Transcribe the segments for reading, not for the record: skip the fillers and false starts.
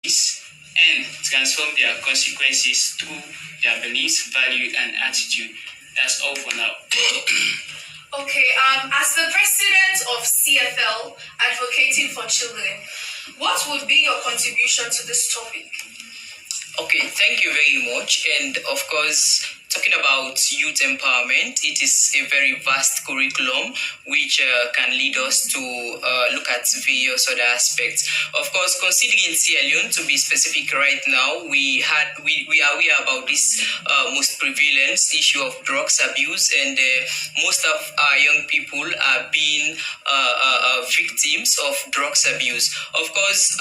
and transform their consequences through their beliefs, value, and attitude. That's all for now. Okay, as the president of CFL advocating for children, what would be your contribution to this topic? Okay, thank you very much. And of course, talking about youth empowerment, it is a very vast curriculum which can lead us to look at various other aspects. Of course, considering Sierra Leone, to be specific right now, we are aware about this most prevalent issue of drugs abuse, and most of our young people are being victims of drugs abuse. Of course,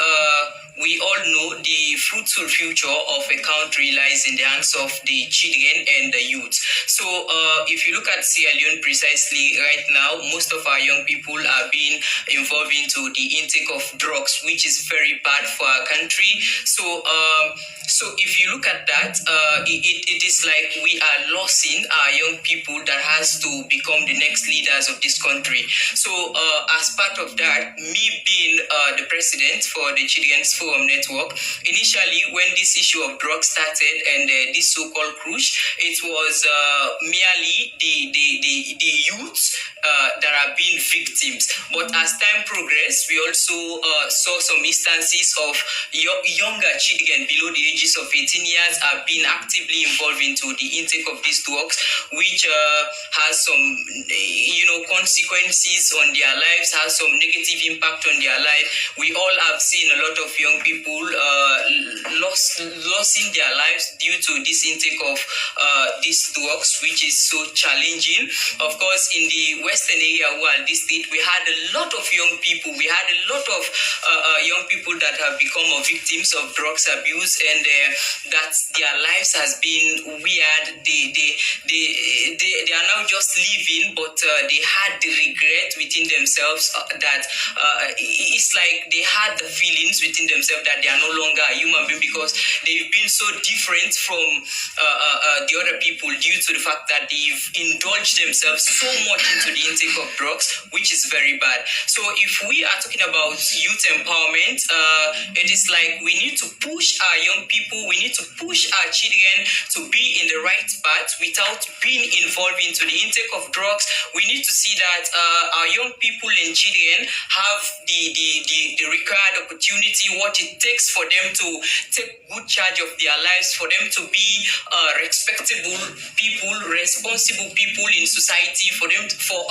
we all know the fruitful future of a country lies in the hands of the children and the youth. So if you look at Sierra Leone precisely right now, most of our young people are being involved into the intake of drugs, which is very bad for our country. So if you look at that, it is like we are losing our young people that has to become the next leaders of this country. So as part of that, me being the president for the Children's Forum Network, initially when this issue of drugs started and this so-called cruise, it was merely the youths that are being victims. But as time progressed, we also saw some instances of younger children below the ages of 18 years are being actively involved into the intake of these drugs, which has some consequences on their lives, has some negative impact on their life. We all have seen a lot of young people losing their lives due to this intake of these drugs, which is so challenging. Of course, in the western area where this state, we had a lot of young people. We had a lot of young people that have become victims of drugs abuse, and that their lives has been weird. They are now just living, but they had the regret within themselves that it's like they had the feelings within themselves that they are no longer a human being because they've been so different from the other people due to the fact that they've indulged themselves so much into the intake of drugs, which is very bad. So if we are talking about youth empowerment, it is like we need to push our young people, we need to push our children to be in the right path without being involved into the intake of drugs. We need to see that our young people and children have the required opportunity, what it takes for them to take good charge of their lives, for them to be respectable people, responsible people in society, for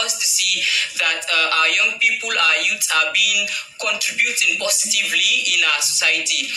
us to see that our young people, our youth are being contributing positively in our society.